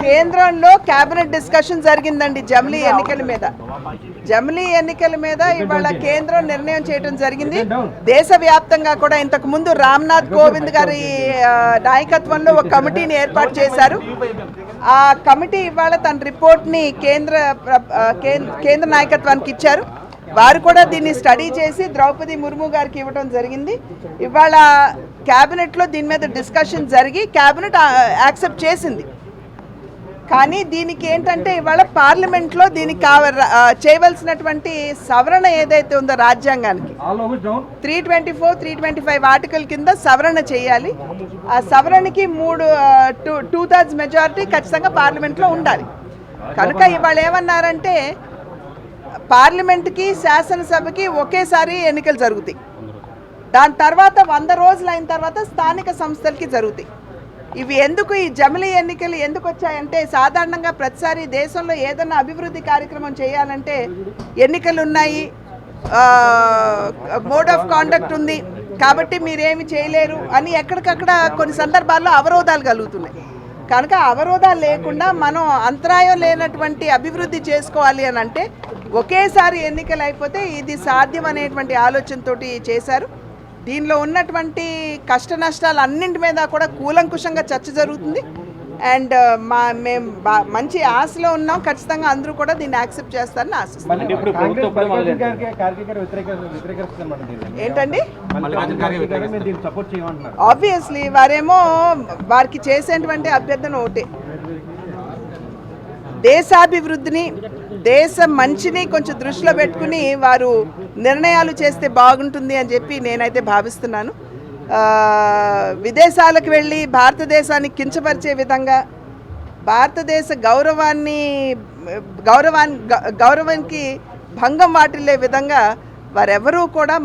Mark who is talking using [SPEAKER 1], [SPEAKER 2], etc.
[SPEAKER 1] కేంద్రంలో cabinet discussion జరిగిందండి జమిలీ ఎన్నికల మీద ఇవాళ కేంద్రం నిర్ణయం చేయడం జరిగింది. దేశవ్యాప్తంగా కూడా ఇంతకు ముందు రామ్నాథ్ కోవింద్ గారి నాయకత్వంలో ఒక కమిటీని ఏర్పాటు చేశారు. ఆ కమిటీ ఇవాళ తన రిపోర్ట్ని కేంద్ర నాయకత్వానికి ఇచ్చారు. వారు కూడా దీన్ని స్టడీ చేసి ద్రౌపది ముర్ము గారికి ఇవ్వడం జరిగింది. ఇవాళ క్యాబినెట్లో దీని మీద డిస్కషన్ జరిగి క్యాబినెట్ యాక్సెప్ట్ చేసింది. కానీ దీనికి ఏంటంటే ఇవాళ పార్లమెంట్లో దీనికి చేయవలసినటువంటి సవరణ ఏదైతే ఉందో రాజ్యాంగానికి 324, 325 ఆర్టికల్ కింద సవరణ చేయాలి. ఆ సవరణకి 2/3 మెజారిటీ ఖచ్చితంగా పార్లమెంట్లో ఉండాలి. కనుక ఇవాళ ఏమన్నారంటే పార్లమెంట్కి శాసనసభకి ఒకేసారి ఎన్నికలు జరుగుతాయి. దాని తర్వాత 100 రోజులు అయిన తర్వాత స్థానిక సంస్థలకి జరుగుతాయి. ఇవి ఎందుకు, ఈ జమిలీ ఎన్నికలు ఎందుకు వచ్చాయంటే సాధారణంగా ప్రతిసారి దేశంలో ఏదైనా అభివృద్ధి కార్యక్రమం చేయాలంటే ఎన్నికలు ఉన్నాయి, మోడ్ ఆఫ్ కాండక్ట్ ఉంది కాబట్టి మీరేమి చేయలేరు అని ఎక్కడికక్కడ కొన్ని సందర్భాల్లో అవరోధాలు కలుగుతున్నాయి. కనుక అవరోధాలు లేకుండా మనం అంతరాయం లేనటువంటి అభివృద్ధి చేసుకోవాలి అని అంటే ఒకేసారి ఎన్నికలు అయిపోతే ఇది సాధ్యం అనేటువంటి ఆలోచనతోటి చేశారు. దీనిలో ఉన్నటువంటి కష్ట నష్టాలు అన్నింటి మీద కూడా కూలంకుషంగా చర్చ జరుగుతుంది. అండ్ మేము మంచి ఆశలో ఉన్నాం. ఖచ్చితంగా అందరూ కూడా దీన్ని యాక్సెప్ట్ చేస్తారని ఆశిస్తున్నాం. ఏంటండి, ఆబ్వియస్లీ వారేమో వారికి చేసేటువంటి అభ్యర్థన ఒకటే, దేశాభివృద్ధిని దేశ మంచిని కొంచెం దృష్టిలో పెట్టుకుని వారు నిర్ణయాలు చేస్తే బాగుంటుంది అని చెప్పి నేనైతే భావిస్తున్నాను. విదేశాలకు వెళ్ళి భారతదేశాన్ని కించపరిచే విధంగా, భారతదేశ గౌరవానికి భంగం వాటిల్లే విధంగా వారెవరూ కూడా